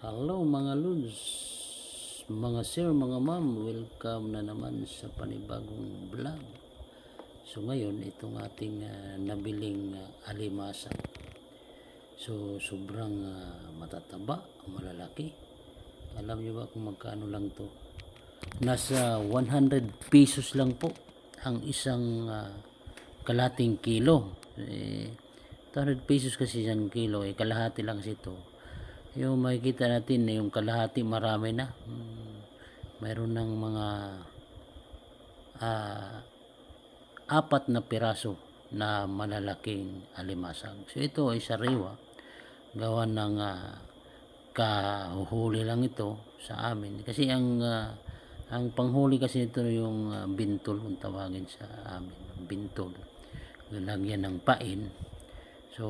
Hello mga lods, mga sir, mga ma'am, welcome na naman sa panibagong vlog. So ngayon, itong ating nabiling alimasa. So sobrang matataba, malalaki. Alam niyo ba kung magkano lang to? Nasa 100 pesos lang po ang isang kalating kilo. 200 pesos kasi isang kilo, kalahati lang kasi ito. Yung makikita natin na yung kalahati marami na. Mayroon ng mga 4 na piraso na malalaking alimasag. So ito ay sariwa. Gawa ng kahuhuli lang ito sa amin. Kasi ang panghuli kasi ito yung bintol kung tawagin sa amin. Bintol. Lagyan ng pain. So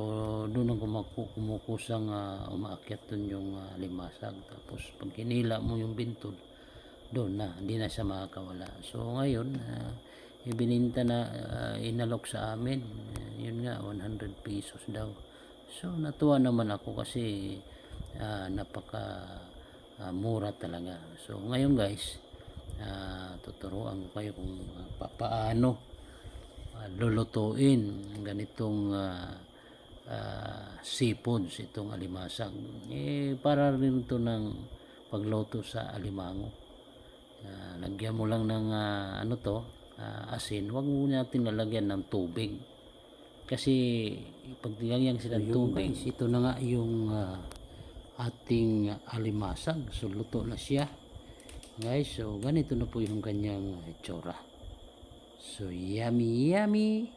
doon ang kumukusang umaakyat doon yung limasag. Tapos pag hinila mo yung bintol, doon na, hindi na siya makakawala. So ngayon, ibininta na, inalok sa amin. Yun nga, 100 pesos daw. So natuwa naman ako kasi napaka mura talaga. So ngayon guys, tuturuan ko kayo kung paano lulutuin ganitong seafoods, itong alimasag. Para rin ito ng pagluto sa alimango. Lagyan mo lang ng asin. Huwag mo natin lalagyan ng tubig. Kasi pag nilagyan sila ng tubig, ito na nga yung ating alimasag. So luto na siya. Guys, so ganito na po yung kanyang itsura. So yummy yummy.